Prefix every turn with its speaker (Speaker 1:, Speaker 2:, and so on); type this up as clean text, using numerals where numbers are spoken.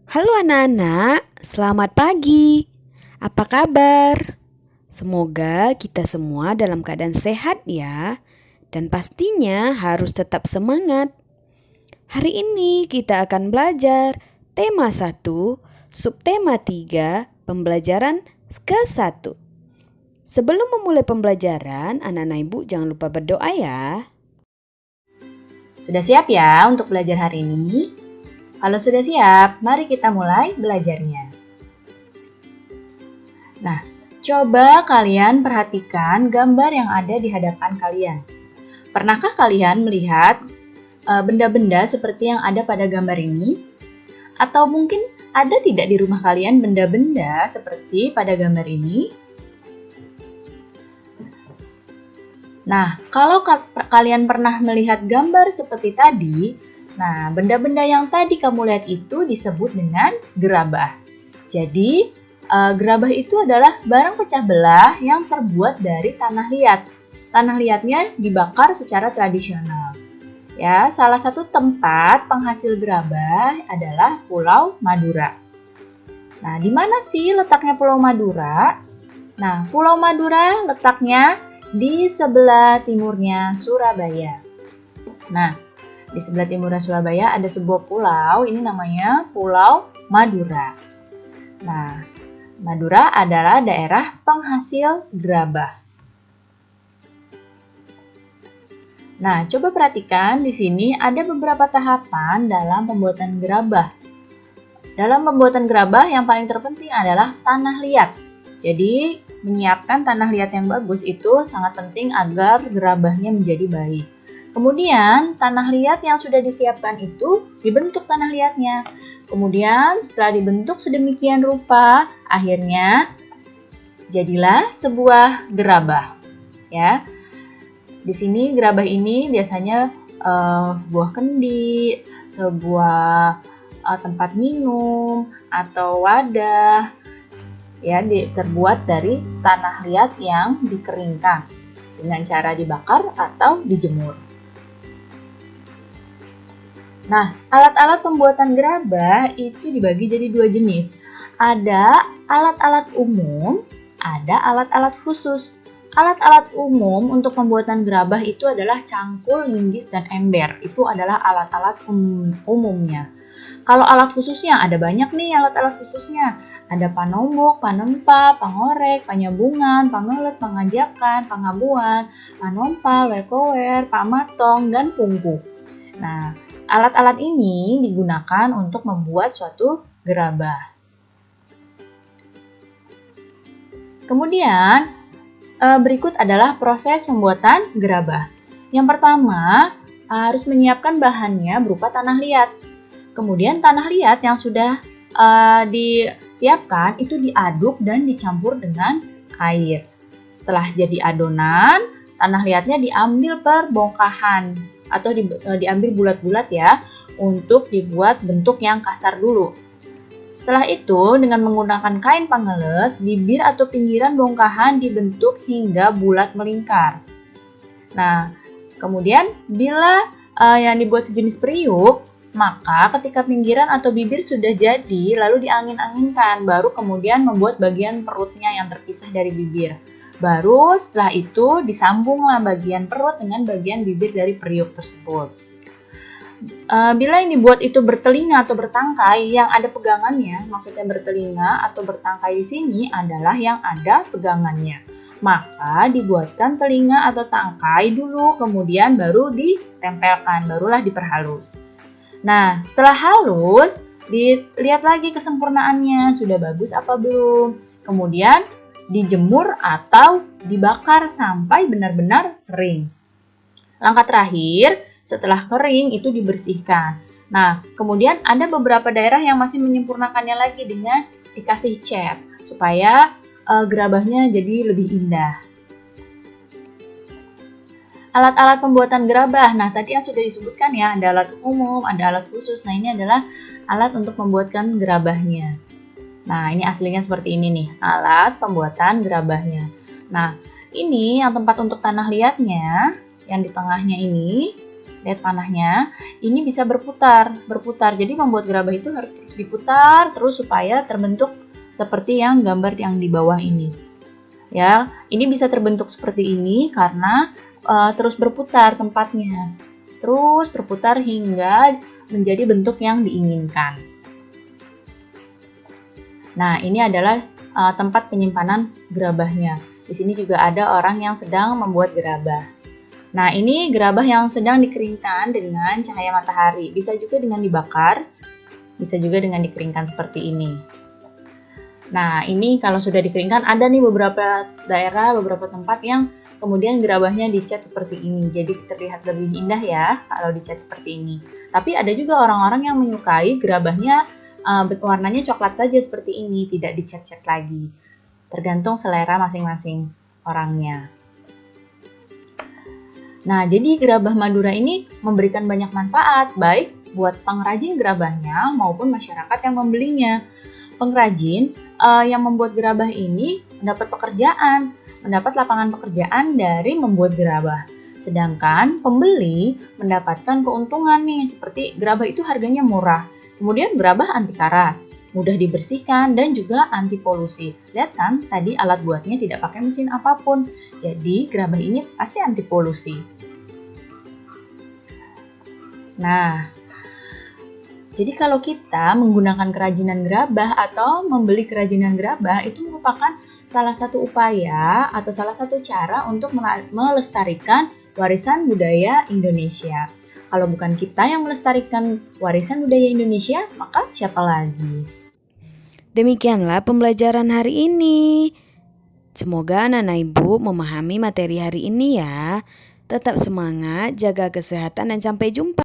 Speaker 1: Halo anak-anak, selamat pagi. Apa kabar? Semoga kita semua dalam keadaan sehat ya. Dan pastinya harus tetap semangat. Hari ini kita akan belajar tema 1, subtema 3, pembelajaran ke-1. Sebelum memulai pembelajaran, anak-anak ibu jangan lupa berdoa ya.
Speaker 2: Sudah siap ya untuk belajar hari ini? Kalau sudah siap, mari kita mulai belajarnya. Nah, coba kalian perhatikan gambar yang ada di hadapan kalian. Pernahkah kalian melihat benda-benda seperti yang ada pada gambar ini? Atau mungkin ada tidak di rumah kalian benda-benda seperti pada gambar ini? Nah, kalau kalian pernah melihat gambar seperti tadi, nah benda-benda yang tadi kamu lihat itu disebut dengan gerabah. Jadi, gerabah itu adalah barang pecah belah yang terbuat dari tanah liat. Tanah liatnya dibakar secara tradisional. Ya, salah satu tempat penghasil gerabah adalah Pulau Madura. Nah, di mana sih letaknya Pulau Madura? Nah, Pulau Madura letaknya di sebelah timurnya Surabaya. Nah, di sebelah timurnya Surabaya ada sebuah pulau, ini namanya Pulau Madura. Nah, Madura adalah daerah penghasil gerabah. Nah, coba perhatikan di sini ada beberapa tahapan dalam pembuatan gerabah. Dalam pembuatan gerabah yang paling terpenting adalah tanah liat. Jadi, menyiapkan tanah liat yang bagus itu sangat penting agar gerabahnya menjadi baik. Kemudian, tanah liat yang sudah disiapkan itu dibentuk tanah liatnya. Kemudian, setelah dibentuk sedemikian rupa, akhirnya jadilah sebuah gerabah. Ya, di sini gerabah ini biasanya sebuah kendi, sebuah tempat minum, atau wadah. Ya, terbuat dari tanah liat yang dikeringkan dengan cara dibakar atau dijemur. Nah, alat-alat pembuatan gerabah itu dibagi jadi dua jenis. Ada alat-alat umum, ada alat-alat khusus. Alat-alat umum untuk pembuatan gerabah itu adalah cangkul, linggis, dan ember. Itu adalah alat-alat umumnya. Kalau alat khususnya, ada banyak nih alat-alat khususnya. Ada panombok, panempa, pangorek, panyambungan, pangelet, pangajakan, pangabuan, panompal, wekower, pamatong, dan pungku. Nah, alat-alat ini digunakan untuk membuat suatu gerabah. Kemudian, berikut adalah proses pembuatan gerabah. Yang pertama, harus menyiapkan bahannya berupa tanah liat. Kemudian tanah liat yang sudah disiapkan itu diaduk dan dicampur dengan air. Setelah jadi adonan, tanah liatnya diambil per bongkahan atau diambil bulat-bulat ya untuk dibuat bentuk yang kasar dulu. Setelah itu, dengan menggunakan kain pangelet, bibir atau pinggiran bongkahan dibentuk hingga bulat melingkar. Nah, kemudian bila yang dibuat sejenis periuk, maka ketika pinggiran atau bibir sudah jadi, lalu diangin-anginkan, baru kemudian membuat bagian perutnya yang terpisah dari bibir. Baru setelah itu disambunglah bagian perut dengan bagian bibir dari periuk tersebut. Bila yang dibuat itu bertelinga atau bertangkai, yang ada pegangannya, maksudnya bertelinga atau bertangkai di sini adalah yang ada pegangannya. Maka dibuatkan telinga atau tangkai dulu, kemudian baru ditempelkan, barulah diperhalus. Nah, setelah halus, dilihat lagi kesempurnaannya, sudah bagus apa belum. Kemudian dijemur atau dibakar sampai benar-benar kering. Langkah terakhir, setelah kering itu dibersihkan. Nah, kemudian ada beberapa daerah yang masih menyempurnakannya lagi dengan dikasih cat, supaya gerabahnya jadi lebih indah. Alat-alat pembuatan gerabah, nah tadi yang sudah disebutkan ya, ada alat umum, ada alat khusus. Nah, ini adalah alat untuk membuatkan gerabahnya. Nah, ini aslinya seperti ini nih, alat pembuatan gerabahnya. Nah, ini yang tempat untuk tanah liatnya, yang di tengahnya ini lihat panahnya, ini bisa berputar. Jadi membuat gerabah itu harus terus diputar terus supaya terbentuk seperti yang gambar yang di bawah ini. Ya, ini bisa terbentuk seperti ini karena terus berputar tempatnya. Terus berputar hingga menjadi bentuk yang diinginkan. Nah, ini adalah tempat penyimpanan gerabahnya. Di sini juga ada orang yang sedang membuat gerabah. Nah, ini gerabah yang sedang dikeringkan dengan cahaya matahari. Bisa juga dengan dibakar, bisa juga dengan dikeringkan seperti ini. Nah, ini kalau sudah dikeringkan, ada nih beberapa daerah, beberapa tempat yang kemudian gerabahnya dicat seperti ini. Jadi terlihat lebih indah ya kalau dicat seperti ini. Tapi ada juga orang-orang yang menyukai gerabahnya warnanya coklat saja seperti ini, tidak dicat-cat lagi. Tergantung selera masing-masing orangnya. Nah, jadi gerabah Madura ini memberikan banyak manfaat, baik buat pengrajin gerabahnya maupun masyarakat yang membelinya. Pengrajin yang membuat gerabah ini mendapat pekerjaan, mendapat lapangan pekerjaan dari membuat gerabah. Sedangkan pembeli mendapatkan keuntungan nih, seperti gerabah itu harganya murah. Kemudian gerabah anti karat, mudah dibersihkan dan juga anti polusi. Lihat kan, tadi alat buatnya tidak pakai mesin apapun. Jadi gerabah ini pasti anti polusi. Nah, jadi kalau kita menggunakan kerajinan gerabah atau membeli kerajinan gerabah itu merupakan salah satu upaya atau salah satu cara untuk melestarikan warisan budaya Indonesia. Kalau bukan kita yang melestarikan warisan budaya Indonesia, maka siapa lagi?
Speaker 1: Demikianlah pembelajaran hari ini. Semoga anak-anak ibu memahami materi hari ini ya. Tetap semangat, jaga kesehatan dan sampai jumpa.